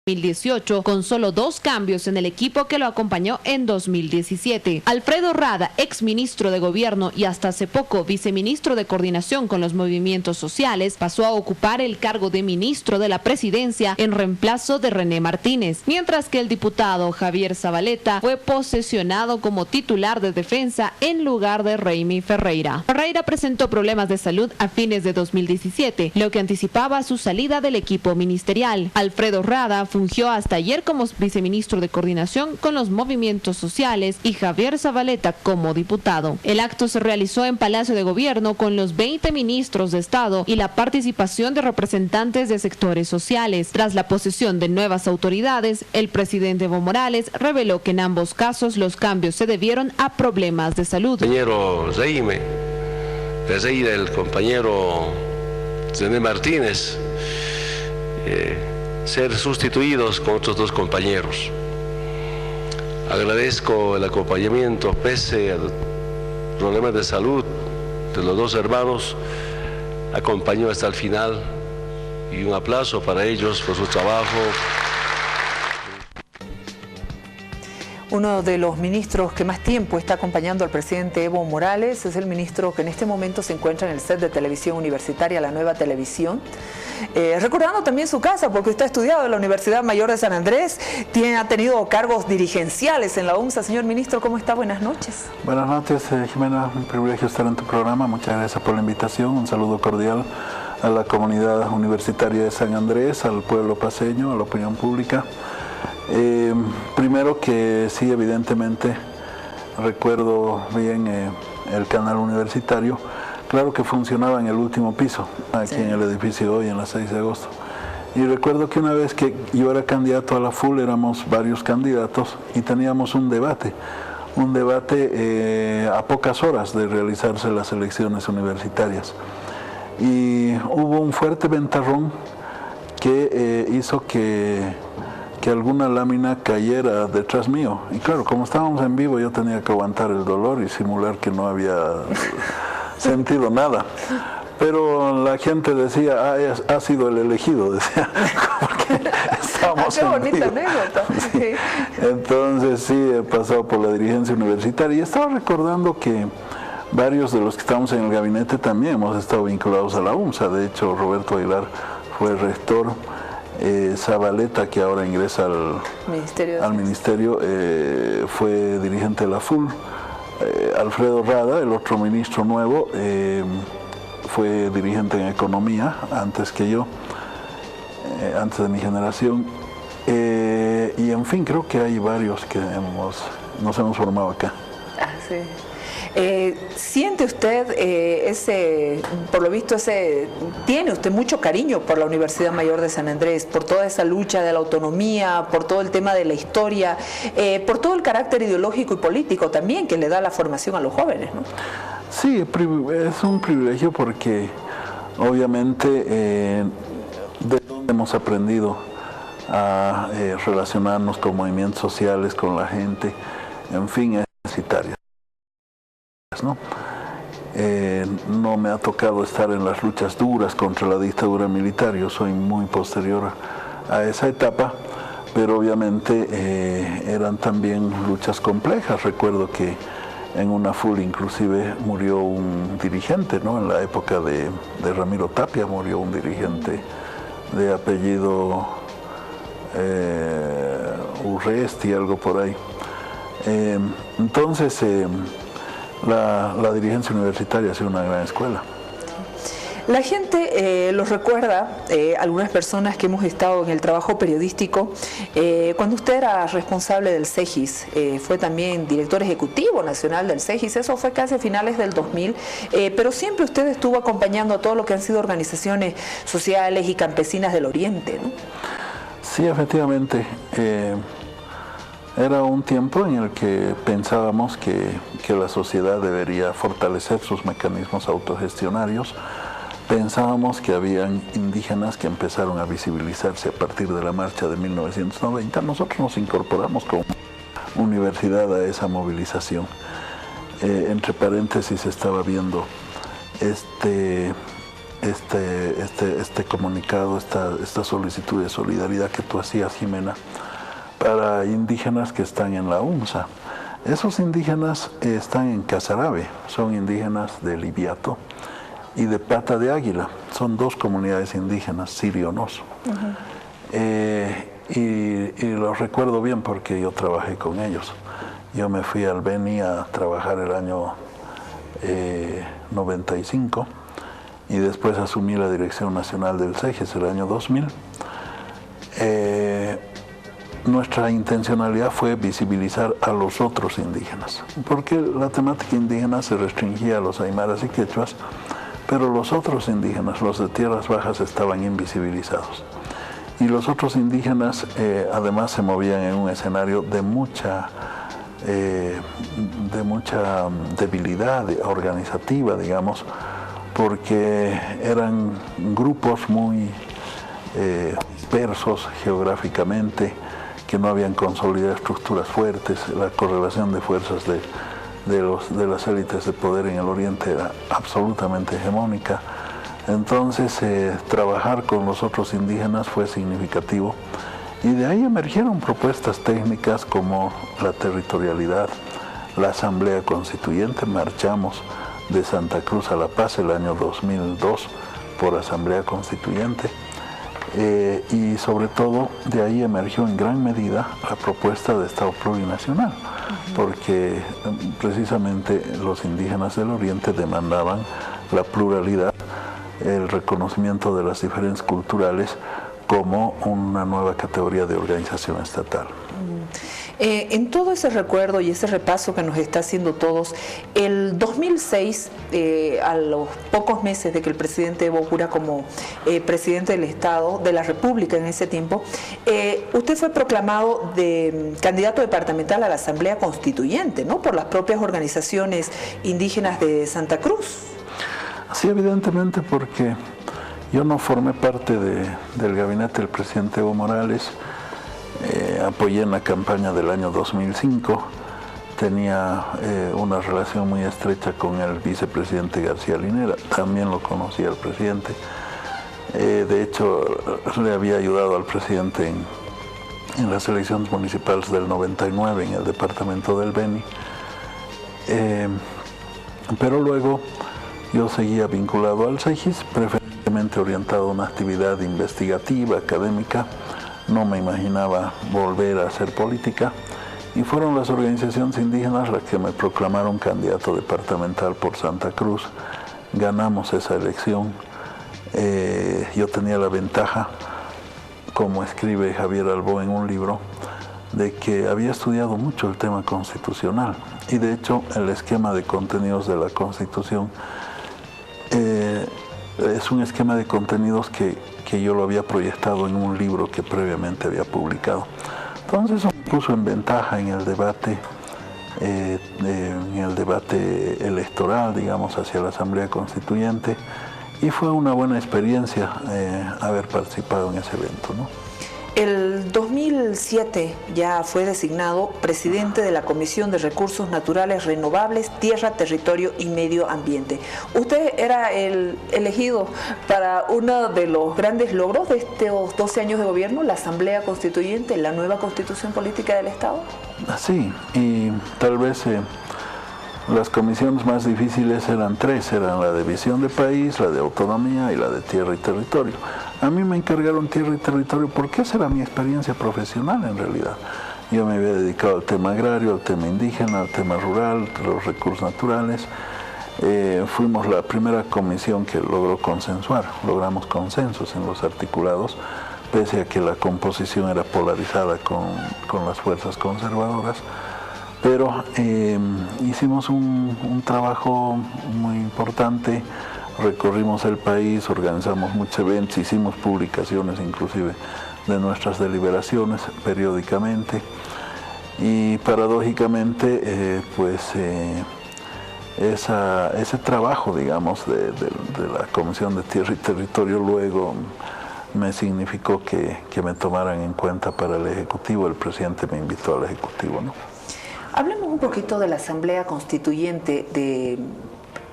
2018, con solo 2 cambios en el equipo que lo acompañó en 2017. Alfredo Rada, exministro de Gobierno y hasta hace poco viceministro de Coordinación con los Movimientos Sociales, pasó a ocupar el cargo de ministro de la Presidencia en reemplazo de René Martínez, mientras que el diputado Javier Zabaleta fue posesionado como titular de Defensa en lugar de Raimi Ferreira. Ferreira presentó problemas de salud a fines de 2017, lo que anticipaba su salida del equipo ministerial. Alfredo Rada fungió hasta ayer como viceministro de Coordinación con los Movimientos Sociales y Javier Zabaleta como diputado. El acto se realizó en Palacio de Gobierno con los 20 ministros de Estado y la participación de representantes de sectores sociales. Tras la posesión de nuevas autoridades, el presidente Evo Morales reveló que en ambos casos los cambios se debieron a problemas de salud. Compañero Reime, el compañero René Martínez, ser sustituidos con otros 2 compañeros. Agradezco el acompañamiento pese a problemas de salud de los 2 hermanos, acompañó hasta el final y un aplauso para ellos por su trabajo. Uno de los ministros que más tiempo está acompañando al presidente Evo Morales es el ministro que en este momento se encuentra en el set de televisión universitaria, La Nueva Televisión. Recordando también su casa, porque usted ha estudiado en la Universidad Mayor de San Andrés, ha tenido cargos dirigenciales en la UNSA. Señor ministro, ¿cómo está? Buenas noches. Buenas noches, Jimena. Un privilegio estar en tu programa. Muchas gracias por la invitación. Un saludo cordial a la comunidad universitaria de San Andrés, al pueblo paceño, a la opinión pública. Primero que sí, evidentemente, recuerdo bien el canal universitario. Claro que funcionaba en el último piso, aquí en el edificio hoy, en la 6 de agosto. Y recuerdo que una vez que yo era candidato a la FUL, éramos varios candidatos y teníamos un debate a pocas horas de realizarse las elecciones universitarias. Y hubo un fuerte ventarrón que hizo que alguna lámina cayera detrás mío. Y claro, como estábamos en vivo, yo tenía que aguantar el dolor y simular que no había sentido nada. Pero la gente decía, ha sido el elegido, decía, porque estábamos qué bonita anécdota. Sí. Entonces sí, he pasado por la dirigencia universitaria y estaba recordando que varios de los que estamos en el gabinete también hemos estado vinculados a la UNSA. De hecho, Roberto Aguilar fue rector. Zabaleta, que ahora ingresa al ministerio, fue dirigente de la FUL. Alfredo Rada, el otro ministro nuevo, fue dirigente en economía antes que yo, antes de mi generación. Y en fin, creo que hay varios que nos hemos formado acá. Sí. ¿Siente usted por lo visto tiene usted mucho cariño por la Universidad Mayor de San Andrés, por toda esa lucha de la autonomía, por todo el tema de la historia, por todo el carácter ideológico y político también que le da la formación a los jóvenes, ¿no? Sí, es un privilegio porque obviamente de dónde hemos aprendido a relacionarnos con movimientos sociales, con la gente, en fin, es universitaria. ¿No? No me ha tocado estar en las luchas duras contra la dictadura militar, yo soy muy posterior a esa etapa, pero obviamente eran también luchas complejas. Recuerdo que en una FUL inclusive murió un dirigente, ¿no? En la época de Ramiro Tapia murió un dirigente de apellido Urresti, algo por ahí. Entonces la dirigencia universitaria ha sido una gran escuela. La gente los recuerda, algunas personas que hemos estado en el trabajo periodístico, cuando usted era responsable del CEGIS, fue también director ejecutivo nacional del CEGIS, eso fue casi a finales del 2000, pero siempre usted estuvo acompañando a todo lo que han sido organizaciones sociales y campesinas del Oriente, ¿no? Sí, efectivamente. Era un tiempo en el que pensábamos que la sociedad debería fortalecer sus mecanismos autogestionarios. Pensábamos que habían indígenas que empezaron a visibilizarse a partir de la marcha de 1990. Nosotros nos incorporamos como universidad a esa movilización. Entre paréntesis estaba viendo este comunicado, esta solicitud de solidaridad que tú hacías, Jimena, para indígenas que están en la UNSA. Esos indígenas están en Casarabe, son indígenas de Liviato y de Pata de Águila. Son dos comunidades indígenas sirionos. Y los recuerdo bien porque yo trabajé con ellos. Yo me fui al Beni a trabajar el año 95 y después asumí la dirección nacional del CEGES el año 2000. Nuestra intencionalidad fue visibilizar a los otros indígenas, porque la temática indígena se restringía a los aymaras y quechuas, pero los otros indígenas, los de tierras bajas, estaban invisibilizados. Y los otros indígenas además se movían en un escenario de mucha debilidad organizativa, digamos, porque eran grupos muy dispersos geográficamente, que no habían consolidado estructuras fuertes. La correlación de fuerzas de las élites de poder en el Oriente era absolutamente hegemónica. Entonces, trabajar con los otros indígenas fue significativo y de ahí emergieron propuestas técnicas como la territorialidad, la Asamblea Constituyente. Marchamos de Santa Cruz a La Paz el año 2002 por Asamblea Constituyente. Y sobre todo de ahí emergió en gran medida la propuesta de Estado plurinacional, porque precisamente los indígenas del Oriente demandaban la pluralidad, el reconocimiento de las diferencias culturales como una nueva categoría de organización estatal. En todo ese recuerdo y ese repaso que nos está haciendo todos, el 2006, a los pocos meses de que el presidente Evo jura como presidente del Estado, de la República en ese tiempo, usted fue proclamado candidato departamental a la Asamblea Constituyente, ¿no?, por las propias organizaciones indígenas de Santa Cruz. Sí, evidentemente, porque yo no formé parte del gabinete del presidente Evo Morales. Apoyé en la campaña del año 2005, tenía una relación muy estrecha con el vicepresidente García Linera, también lo conocía el presidente. De hecho, le había ayudado al presidente en las elecciones municipales del 99 en el departamento del Beni. Pero luego yo seguía vinculado al CEGES, preferentemente orientado a una actividad investigativa, académica. No me imaginaba volver a hacer política y fueron las organizaciones indígenas las que me proclamaron candidato departamental por Santa Cruz. Ganamos esa elección. Yo tenía la ventaja, como escribe Javier Albó en un libro, de que había estudiado mucho el tema constitucional y de hecho el esquema de contenidos de la Constitución es un esquema de contenidos que yo lo había proyectado en un libro que previamente había publicado. Entonces eso me puso en ventaja en el debate electoral, digamos, hacia la Asamblea Constituyente, y fue una buena experiencia haber participado en ese evento, ¿no? El 2007 ya fue designado presidente de la Comisión de Recursos Naturales Renovables, Tierra, Territorio y Medio Ambiente. Usted era el elegido para uno de los grandes logros de estos 12 años de gobierno, la Asamblea Constituyente, la nueva Constitución Política del Estado. Sí, y tal vez las comisiones más difíciles eran tres, eran la de visión de país, la de autonomía y la de tierra y territorio. A mí me encargaron tierra y territorio porque esa era mi experiencia profesional en realidad. Yo me había dedicado al tema agrario, al tema indígena, al tema rural, los recursos naturales. Fuimos la primera comisión que logró consensuar, logramos consensos en los articulados, pese a que la composición era polarizada con las fuerzas conservadoras. Pero hicimos un trabajo muy importante, recorrimos el país, organizamos muchos eventos, hicimos publicaciones inclusive de nuestras deliberaciones periódicamente y paradójicamente ese trabajo, digamos, de la Comisión de Tierra y Territorio luego me significó que me tomaran en cuenta para el Ejecutivo. El presidente me invitó al Ejecutivo, ¿no? Hablemos un poquito de la Asamblea Constituyente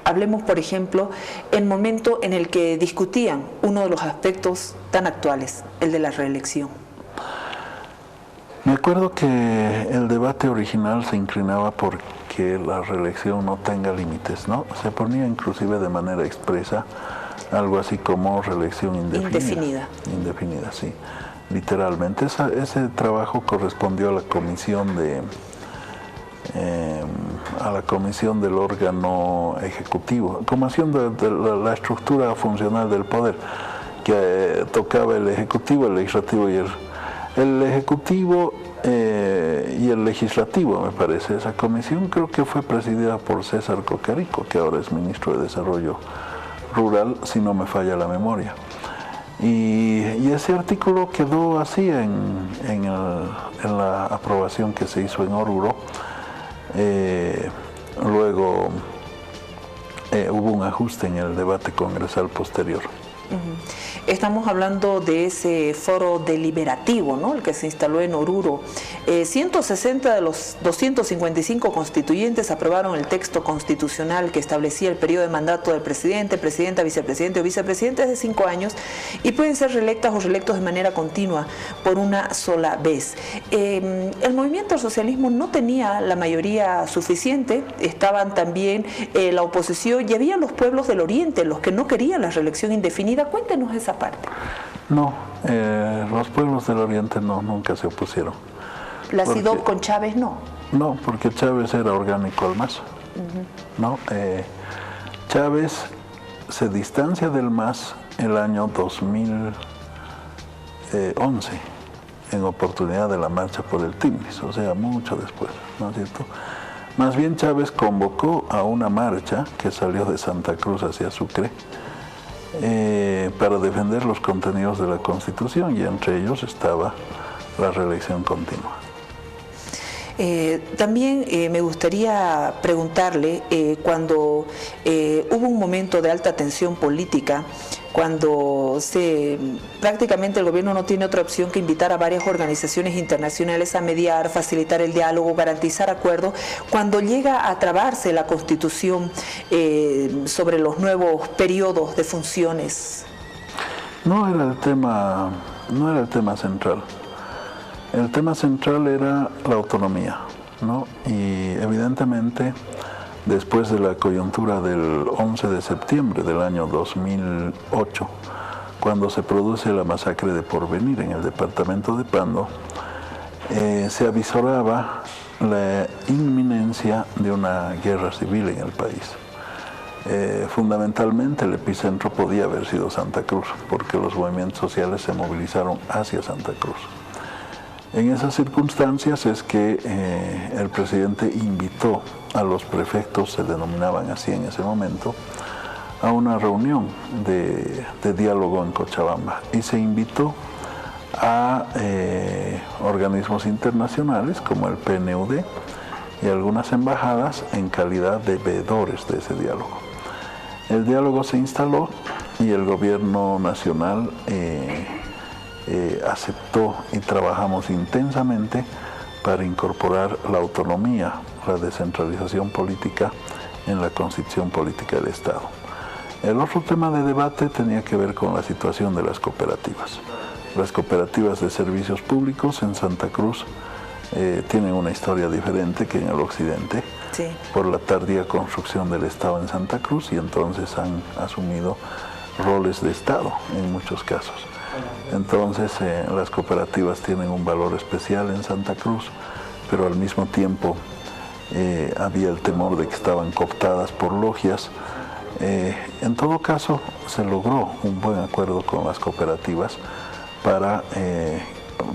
Hablemos, por ejemplo, el momento en el que discutían uno de los aspectos tan actuales, el de la reelección. Me acuerdo que el debate original se inclinaba porque la reelección no tenga límites, ¿no? Se ponía inclusive de manera expresa algo así como reelección indefinida. Indefinida, sí, literalmente. Ese trabajo correspondió a la comisión del órgano ejecutivo, comisión de la estructura funcional del poder, que tocaba el ejecutivo, el legislativo y el ejecutivo y el legislativo, me parece. Esa comisión creo que fue presidida por César Cocarico, que ahora es ministro de Desarrollo Rural, si no me falla la memoria. Y ese artículo quedó así en la aprobación que se hizo en Oruro. Luego hubo un ajuste en el debate congresal posterior. Estamos hablando de ese foro deliberativo, ¿no?, el que se instaló en Oruro. 160 de los 255 constituyentes aprobaron el texto constitucional que establecía el periodo de mandato del presidente, presidenta, vicepresidente o vicepresidente de 5 años y pueden ser reelectas o reelectos de manera continua por una sola vez. El movimiento al socialismo no tenía la mayoría suficiente, estaban también la oposición y había los pueblos del Oriente, los que no querían la reelección indefinida. Cuéntenos esa parte. No, los pueblos del Oriente nunca se opusieron. ¿La CIDOB con Chávez no? No, porque Chávez era orgánico al MAS. ¿No? Chávez se distancia del MAS el año 2011, en oportunidad de la marcha por el Timnis, o sea, mucho después, ¿no es cierto? Más bien Chávez convocó a una marcha que salió de Santa Cruz hacia Sucre, para defender los contenidos de la Constitución, y entre ellos estaba la reelección continua. También me gustaría preguntarle, cuando hubo un momento de alta tensión política, cuando prácticamente el gobierno no tiene otra opción que invitar a varias organizaciones internacionales a mediar, facilitar el diálogo, garantizar acuerdos, cuando llega a trabarse la Constitución sobre los nuevos periodos de funciones. No era el tema central. El tema central era la autonomía, ¿no? Y evidentemente, después de la coyuntura del 11 de septiembre del año 2008, cuando se produce la masacre de Porvenir en el departamento de Pando, se avisoraba la inminencia de una guerra civil en el país. Fundamentalmente el epicentro podía haber sido Santa Cruz, porque los movimientos sociales se movilizaron hacia Santa Cruz. En esas circunstancias es que el presidente invitó a los prefectos, se denominaban así en ese momento, a una reunión de diálogo en Cochabamba, y se invitó a organismos internacionales como el PNUD y algunas embajadas en calidad de veedores de ese diálogo. El diálogo se instaló y el gobierno nacional aceptó, y trabajamos intensamente para incorporar la autonomía, la descentralización política en la constitución política del Estado. El otro tema de debate tenía que ver con la situación de las cooperativas. Las cooperativas de servicios públicos en Santa Cruz tienen una historia diferente que en el occidente, sí, por la tardía construcción del Estado en Santa Cruz, y entonces han asumido roles de Estado en muchos casos. Entonces las cooperativas tienen un valor especial en Santa Cruz, pero al mismo tiempo había el temor de que estaban cooptadas por logias. En todo caso, se logró un buen acuerdo con las cooperativas para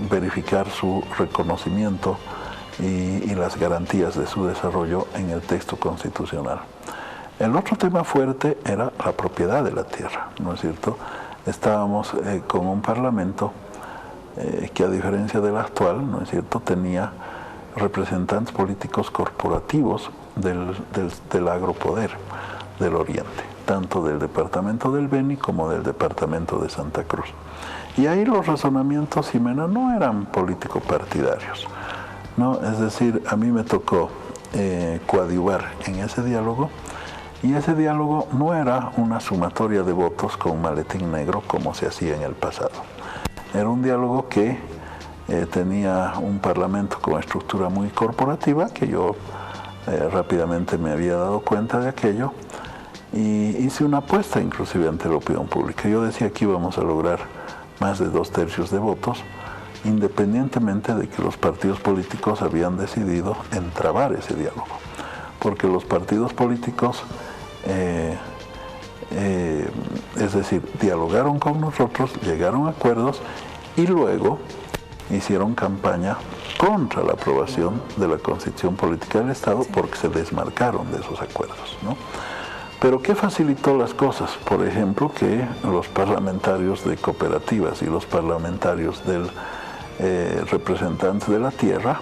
verificar su reconocimiento y las garantías de su desarrollo en el texto constitucional. El otro tema fuerte era la propiedad de la tierra, ¿no es cierto? Estábamos con un parlamento que, a diferencia del actual, ¿no es cierto?, tenía representantes políticos corporativos del agropoder del Oriente, tanto del departamento del Beni como del departamento de Santa Cruz. Y ahí los razonamientos, Jimena, no eran político-partidarios, ¿no? Es decir, a mí me tocó coadyuvar en ese diálogo Y ese diálogo no era una sumatoria de votos con maletín negro como se hacía en el pasado. Era un diálogo que tenía un parlamento con estructura muy corporativa, que yo rápidamente me había dado cuenta de aquello, y hice una apuesta inclusive ante la opinión pública. Yo decía que íbamos a lograr más de 2/3 de votos, independientemente de que los partidos políticos habían decidido entrabar ese diálogo, porque los partidos políticos, es decir, dialogaron con nosotros, llegaron a acuerdos y luego hicieron campaña contra la aprobación de la Constitución Política del Estado porque se desmarcaron de esos acuerdos, ¿no? Pero ¿qué facilitó las cosas? Por ejemplo, que los parlamentarios de cooperativas y los parlamentarios del representante de la tierra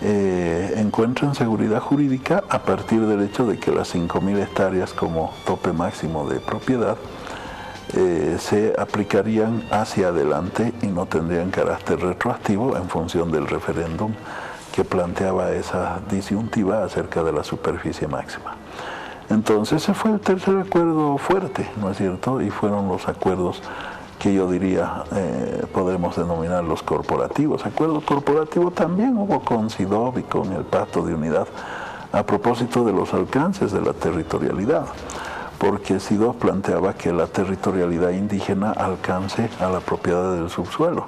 encuentran seguridad jurídica a partir del hecho de que las 5.000 hectáreas como tope máximo de propiedad se aplicarían hacia adelante y no tendrían carácter retroactivo en función del referéndum que planteaba esa disyuntiva acerca de la superficie máxima. Entonces ese fue el tercer acuerdo fuerte, ¿no es cierto? Y fueron los acuerdos que yo diría podemos denominar los corporativos. Acuerdo corporativo también hubo con SIDOB y con el Pacto de Unidad a propósito de los alcances de la territorialidad, porque SIDOB planteaba que la territorialidad indígena alcance a la propiedad del subsuelo.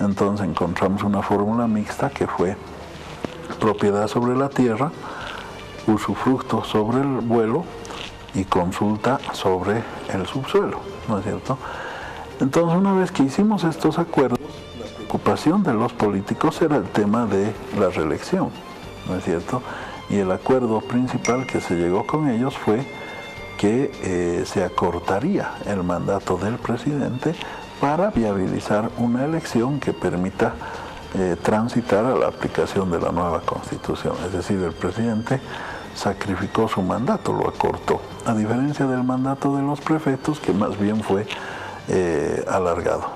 Entonces encontramos una fórmula mixta que fue propiedad sobre la tierra, usufructo sobre el vuelo y consulta sobre el subsuelo, ¿no es cierto? Entonces, una vez que hicimos estos acuerdos, la preocupación de los políticos era el tema de la reelección, ¿no es cierto? Y el acuerdo principal que se llegó con ellos fue que se acortaría el mandato del presidente para viabilizar una elección que permita transitar a la aplicación de la nueva Constitución. Es decir, el presidente sacrificó su mandato, lo acortó, a diferencia del mandato de los prefectos, que más bien fue alargado.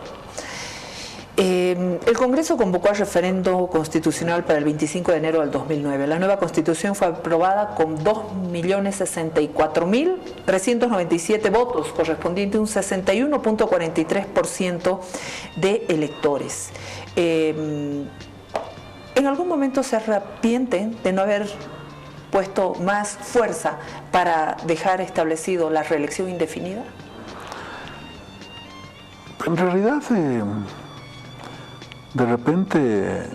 El Congreso convocó al referendo constitucional para el 25 de enero del 2009. La nueva Constitución fue aprobada con 2.064.397 votos, correspondiente a un 61.43% de electores. ¿En algún momento se arrepienten de no haber puesto más fuerza para dejar establecido la reelección indefinida? En realidad, de repente,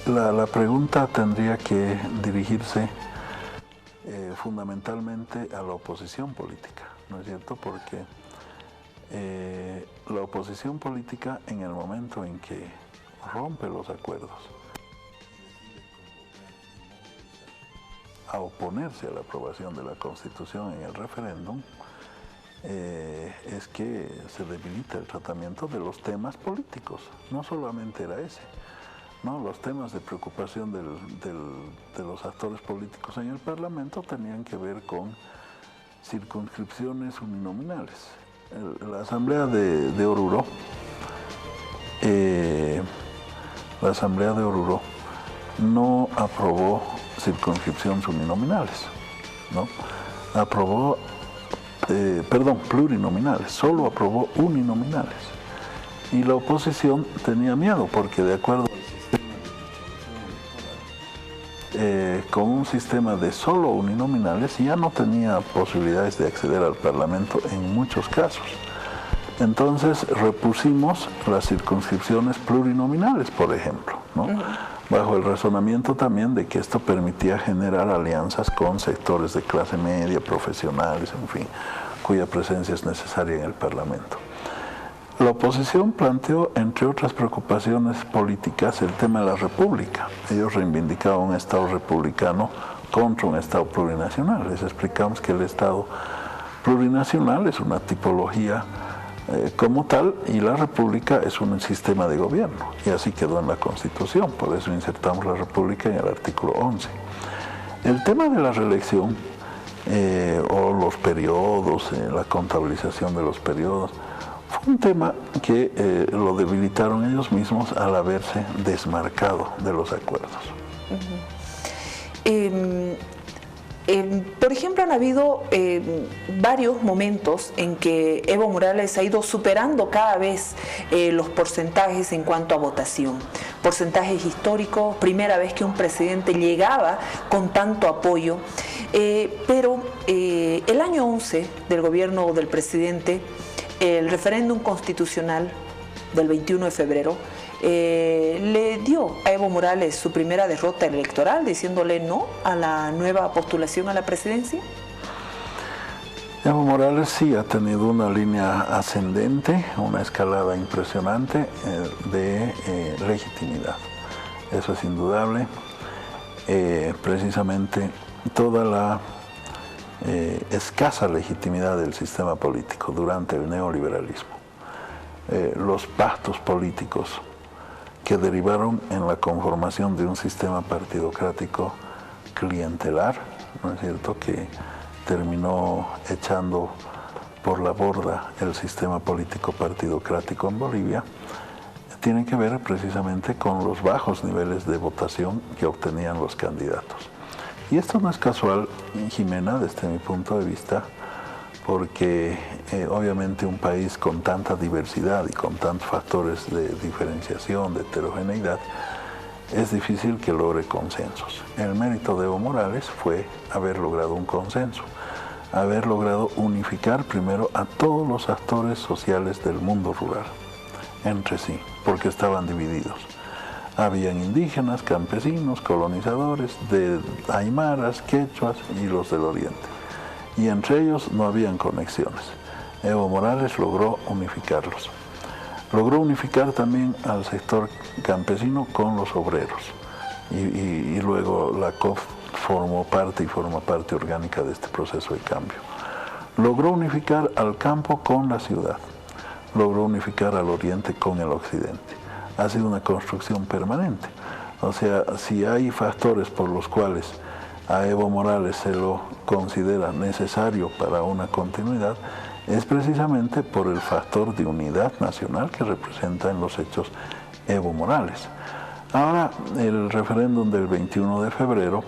la pregunta tendría que dirigirse fundamentalmente a la oposición política, ¿no es cierto? Porque la oposición política, en el momento en que rompe los acuerdos, a oponerse a la aprobación de la Constitución en el referéndum, es que se debilita el tratamiento de los temas políticos. No solamente era ese, ¿no? Los temas de preocupación de los actores políticos en el Parlamento tenían que ver con circunscripciones uninominales. La Asamblea de Oruro, no aprobó circunscripciones uninominales, ¿no? Aprobó plurinominales, solo aprobó uninominales. Y la oposición tenía miedo porque, de acuerdo al sistema con un sistema de solo uninominales ya no tenía posibilidades de acceder al Parlamento en muchos casos. Entonces repusimos las circunscripciones plurinominales, por ejemplo, ¿no? Bajo el razonamiento también de que esto permitía generar alianzas con sectores de clase media, profesionales, en fin, cuya presencia es necesaria en el Parlamento. La oposición planteó, entre otras preocupaciones políticas, el tema de la República. Ellos reivindicaban un Estado republicano contra un Estado plurinacional. Les explicamos que el Estado plurinacional es una tipología como tal, y la República es un sistema de gobierno, y así quedó en la Constitución. Por eso insertamos la República en el artículo 11. El tema de la reelección o los periodos, la contabilización de los periodos, fue un tema que lo debilitaron ellos mismos al haberse desmarcado de los acuerdos. Por ejemplo, han habido varios momentos en que Evo Morales ha ido superando cada vez los porcentajes en cuanto a votación. Porcentajes históricos, primera vez que un presidente llegaba con tanto apoyo. Pero el año 11 del gobierno del presidente, el referéndum constitucional del 21 de febrero, le dio a Evo Morales su primera derrota electoral, diciéndole no a la nueva postulación a la presidencia. Evo Morales sí ha tenido una línea ascendente, una escalada impresionante de legitimidad. Eso es indudable. Precisamente toda la escasa legitimidad del sistema político durante el neoliberalismo, los pactos políticos que derivaron en la conformación de un sistema partidocrático clientelar, ¿no es cierto?, que terminó echando por la borda el sistema político partidocrático en Bolivia, tienen que ver precisamente con los bajos niveles de votación que obtenían los candidatos. Y esto no es casual, Jimena, desde mi punto de vista, porque obviamente un país con tanta diversidad y con tantos factores de diferenciación, de heterogeneidad, es difícil que logre consensos. El mérito de Evo Morales fue haber logrado un consenso, haber logrado unificar primero a todos los actores sociales del mundo rural entre sí, porque estaban divididos. Habían indígenas, campesinos, colonizadores, de aymaras, quechuas y los del oriente. Y entre ellos no habían conexiones. Evo Morales logró unificarlos. Logró unificar también al sector campesino con los obreros. Y luego la COP formó parte y forma parte orgánica de este proceso de cambio. Logró unificar al campo con la ciudad. Logró unificar al oriente con el occidente. Ha sido una construcción permanente. O sea, si hay factores por los cuales a Evo Morales se lo considera necesario para una continuidad, es precisamente por el factor de unidad nacional que representa en los hechos Evo Morales. Ahora, el referéndum del 21 de febrero,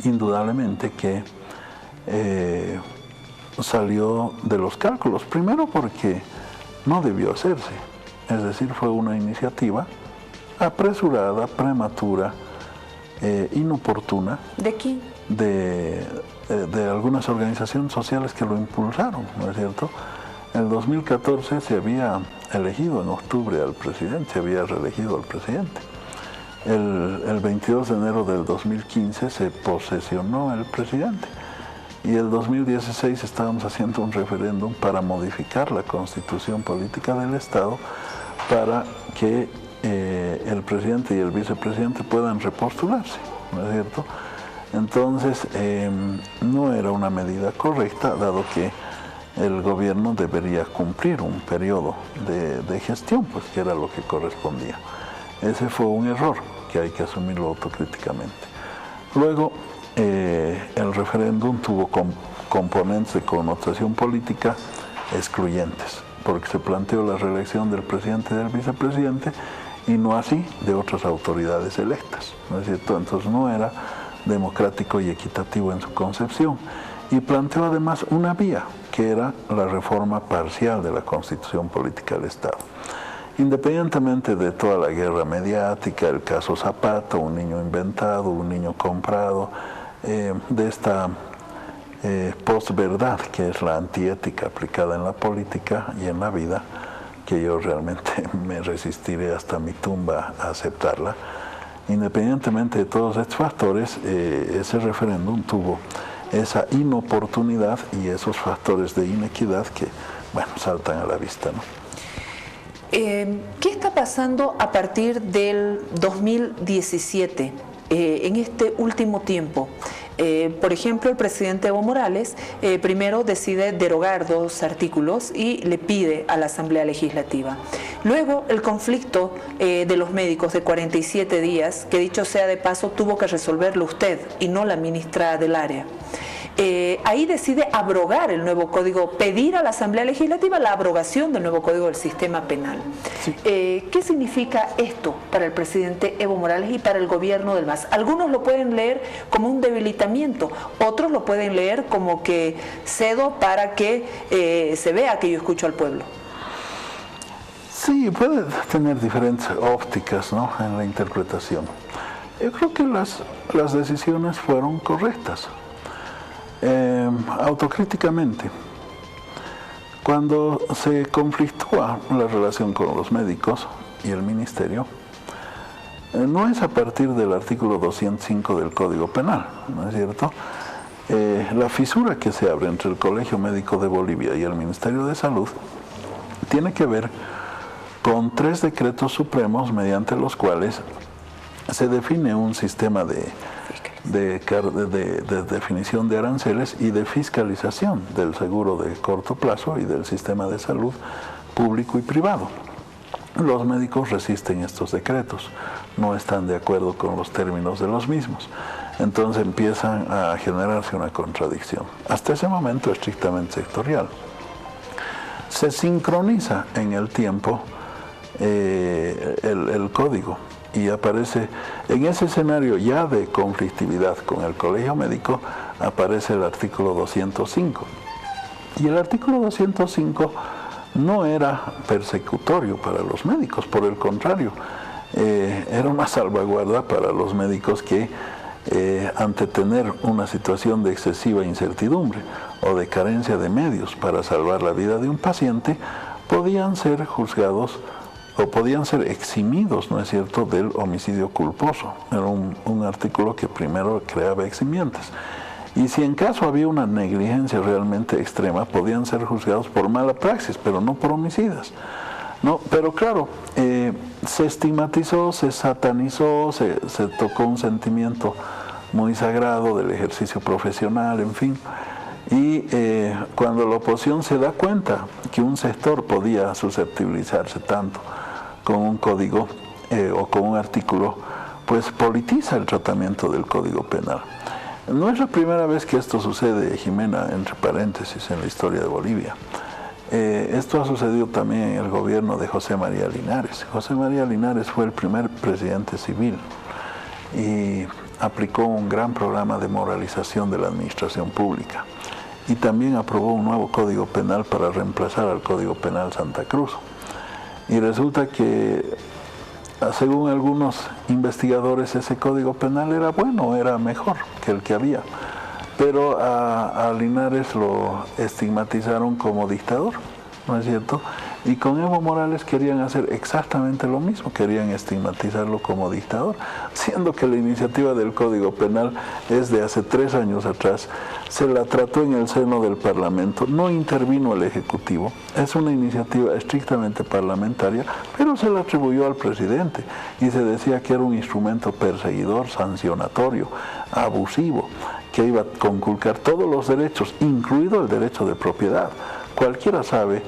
indudablemente que salió de los cálculos, primero porque no debió hacerse, es decir, fue una iniciativa apresurada, prematura, inoportuna. ¿De quién? De algunas organizaciones sociales que lo impulsaron, ¿no es cierto? En el 2014 se había elegido en octubre al presidente, se había reelegido al presidente. El 22 de enero del 2015 se posesionó el presidente y el 2016 estábamos haciendo un referéndum para modificar la constitución política del Estado para que el presidente y el vicepresidente puedan repostularse, ¿no es cierto? Entonces, no era una medida correcta, dado que el gobierno debería cumplir un periodo de gestión, pues que era lo que correspondía. Ese fue un error que hay que asumirlo autocríticamente. Luego, el referéndum tuvo componentes de connotación política excluyentes, porque se planteó la reelección del presidente y del vicepresidente y no así de otras autoridades electas, ¿no es cierto? Entonces no era democrático y equitativo en su concepción, y planteó además una vía, que era la reforma parcial de la Constitución Política del Estado. Independientemente de toda la guerra mediática, el caso Zapata, un niño inventado, un niño comprado, de esta posverdad que es la antiética aplicada en la política y en la vida, que yo realmente me resistiré hasta mi tumba a aceptarla. Independientemente de todos estos factores, ese referéndum tuvo esa inoportunidad y esos factores de inequidad que, bueno, saltan a la vista, ¿no? ¿Qué está pasando a partir del 2017, en este último tiempo? Por ejemplo, el presidente Evo Morales primero decide derogar 2 artículos y le pide a la Asamblea Legislativa. Luego, el conflicto de los médicos de 47 días, que dicho sea de paso, tuvo que resolverlo usted y no la ministra del área. ahí decide abrogar el nuevo código, pedir a la Asamblea Legislativa la abrogación del nuevo código del sistema penal. Sí. ¿Qué significa esto para el presidente Evo Morales y para el gobierno del MAS? Algunos lo pueden leer como un debilitamiento, otros lo pueden leer como que cedo para que se vea que yo escucho al pueblo. Sí, puede tener diferentes ópticas, ¿no?, en la interpretación. Yo creo que las decisiones fueron correctas. Autocríticamente, cuando se conflictúa la relación con los médicos y el ministerio, no es a partir del artículo 205 del Código Penal, ¿no es cierto? La fisura que se abre entre el Colegio Médico de Bolivia y el Ministerio de Salud tiene que ver con 3 decretos supremos mediante los cuales se define un sistema de definición de aranceles y de fiscalización del seguro de corto plazo y del sistema de salud público y privado. Los médicos resisten estos decretos, no están de acuerdo con los términos de los mismos, entonces empiezan a generarse una contradicción. Hasta ese momento estrictamente sectorial. Se sincroniza en el tiempo el código y aparece en ese escenario ya de conflictividad con el colegio médico, aparece el artículo 205. Y el artículo 205 no era persecutorio para los médicos, por el contrario, era una salvaguarda para los médicos que ante tener una situación de excesiva incertidumbre o de carencia de medios para salvar la vida de un paciente, podían ser juzgados o podían ser eximidos, ¿no es cierto?, del homicidio culposo. Era un artículo que primero creaba eximientes. Y si en caso había una negligencia realmente extrema, podían ser juzgados por mala praxis, pero no por homicidas. No, pero claro, se estigmatizó, se satanizó, se tocó un sentimiento muy sagrado del ejercicio profesional, en fin. Y cuando la oposición se da cuenta que un sector podía susceptibilizarse tanto con un código o con un artículo, pues politiza el tratamiento del Código Penal. No es la primera vez que esto sucede, Jimena, entre paréntesis, en la historia de Bolivia. Esto ha sucedido también en el gobierno de José María Linares. José María Linares fue el primer presidente civil y aplicó un gran programa de moralización de la administración pública y también aprobó un nuevo Código Penal para reemplazar al Código Penal Santa Cruz. Y resulta que, según algunos investigadores, ese Código Penal era bueno, era mejor que el que había. Pero a Linares lo estigmatizaron como dictador, ¿no es cierto? Y con Evo Morales querían hacer exactamente lo mismo, querían estigmatizarlo como dictador, siendo que la iniciativa del Código Penal es de hace 3 años atrás, se la trató en el seno del Parlamento, no intervino el Ejecutivo, es una iniciativa estrictamente parlamentaria, pero se la atribuyó al presidente y se decía que era un instrumento perseguidor, sancionatorio, abusivo, que iba a conculcar todos los derechos, incluido el derecho de propiedad. Cualquiera sabe,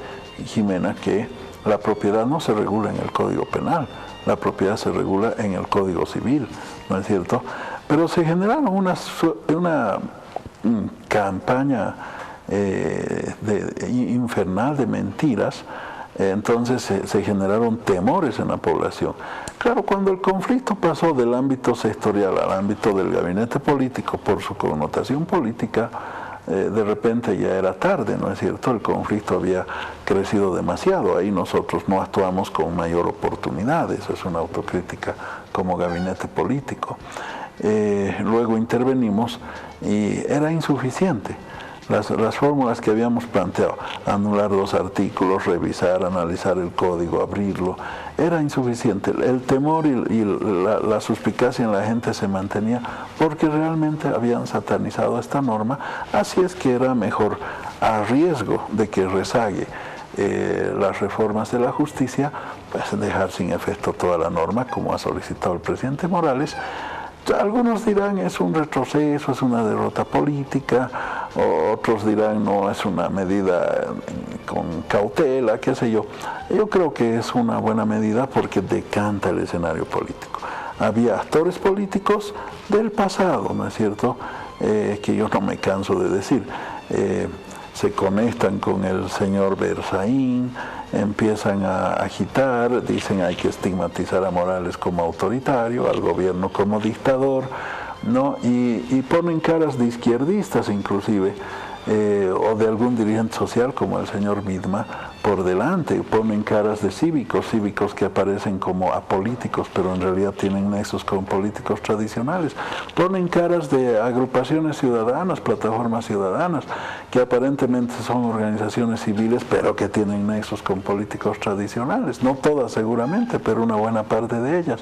Jimena, que la propiedad no se regula en el Código Penal, la propiedad se regula en el Código Civil, ¿no es cierto? Pero se generaron una campaña infernal de mentiras, entonces se generaron temores en la población. Claro, cuando el conflicto pasó del ámbito sectorial al ámbito del gabinete político por su connotación política, de repente ya era tarde, ¿no es cierto? El conflicto había crecido demasiado, ahí nosotros no actuamos con mayor oportunidad, eso es una autocrítica como gabinete político. Luego intervenimos y era insuficiente. Las fórmulas que habíamos planteado, anular 2 artículos, revisar, analizar el código, abrirlo, era insuficiente. El temor y la suspicacia en la gente se mantenía porque realmente habían satanizado esta norma, así es que era mejor, a riesgo de que rezague las reformas de la justicia, pues dejar sin efecto toda la norma, como ha solicitado el presidente Morales. Algunos dirán es un retroceso, es una derrota política, otros dirán no, es una medida con cautela, qué sé yo. Yo creo que es una buena medida porque decanta el escenario político. Había actores políticos del pasado, ¿no es cierto?, que yo no me canso de decir. Se conectan con el señor Berzaín, empiezan a agitar, dicen hay que estigmatizar a Morales como autoritario, al gobierno como dictador, ¿no? Y ponen caras de izquierdistas inclusive, o de algún dirigente social como el señor Vidma por delante, ponen caras de cívicos que aparecen como apolíticos, pero en realidad tienen nexos con políticos tradicionales, ponen caras de agrupaciones ciudadanas, plataformas ciudadanas, que aparentemente son organizaciones civiles, pero que tienen nexos con políticos tradicionales, no todas seguramente, pero una buena parte de ellas.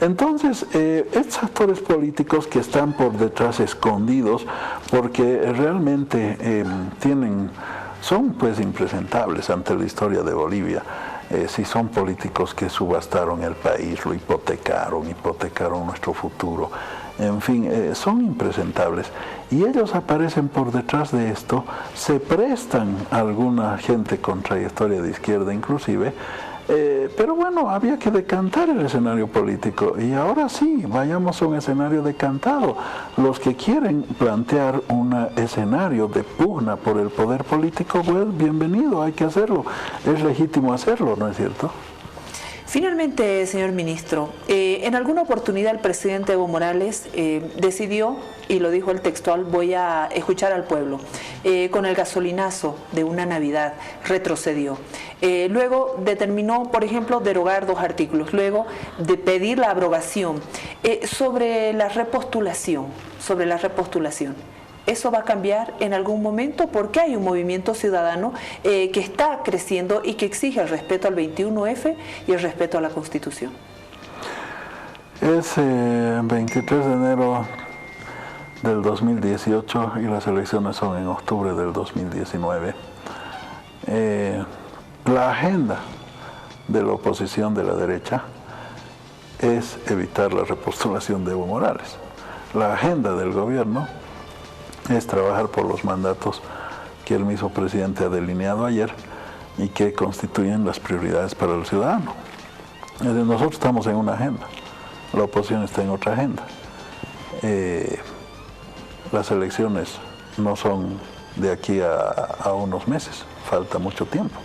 Entonces, estos actores políticos que están por detrás escondidos, porque realmente son pues impresentables ante la historia de Bolivia. Si son políticos que subastaron el país, lo hipotecaron nuestro futuro, en fin, son impresentables. Y ellos aparecen por detrás de esto, se prestan a alguna gente con trayectoria de izquierda inclusive, pero bueno, había que decantar el escenario político y ahora sí, vayamos a un escenario decantado. Los que quieren plantear un escenario de pugna por el poder político, pues bienvenido, hay que hacerlo, es legítimo hacerlo, ¿no es cierto? Finalmente, señor ministro, en alguna oportunidad el presidente Evo Morales decidió, y lo dijo el textual, voy a escuchar al pueblo, con el gasolinazo de una Navidad retrocedió. Luego determinó, por ejemplo, derogar 2 artículos, luego de pedir la abrogación. Sobre la repostulación, ¿eso va a cambiar en algún momento? Porque hay un movimiento ciudadano que está creciendo y que exige el respeto al 21F y el respeto a la Constitución. Es 23 de enero del 2018 y las elecciones son en octubre del 2019. La agenda de la oposición de la derecha es evitar la repostulación de Evo Morales. La agenda del gobierno es trabajar por los mandatos que el mismo presidente ha delineado ayer y que constituyen las prioridades para el ciudadano. Nosotros estamos en una agenda, la oposición está en otra agenda. Las elecciones no son de aquí a unos meses, falta mucho tiempo.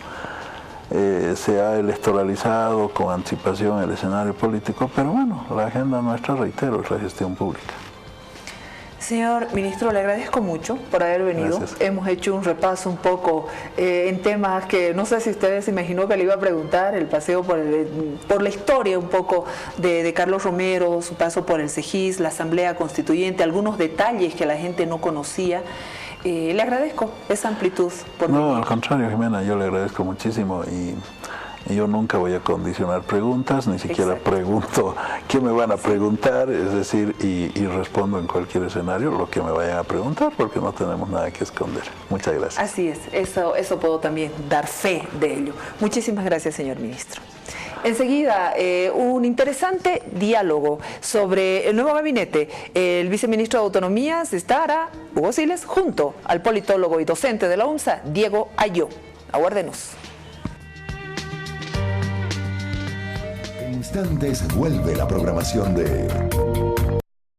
Se ha electoralizado con anticipación el escenario político, pero bueno, la agenda nuestra, reitero, es la gestión pública. Señor ministro, le agradezco mucho por haber venido. Gracias. Hemos hecho un repaso un poco en temas que no sé si usted se imaginó que le iba a preguntar, el paseo por la historia un poco de Carlos Romero, su paso por el CEGIS, la Asamblea Constituyente, algunos detalles que la gente no conocía. Le agradezco esa amplitud. No, al contrario, Jimena, yo le agradezco muchísimo y yo nunca voy a condicionar preguntas, ni siquiera pregunto qué me van a preguntar, es decir, y respondo en cualquier escenario lo que me vayan a preguntar, porque no tenemos nada que esconder. Muchas gracias. Así es, eso puedo también dar fe de ello. Muchísimas gracias, señor ministro. Enseguida, un interesante diálogo sobre el nuevo gabinete. El viceministro de Autonomías estará, Hugo Siles, junto al politólogo y docente de la UNSA, Diego Aylló. Aguárdenos. En instantes vuelve la programación de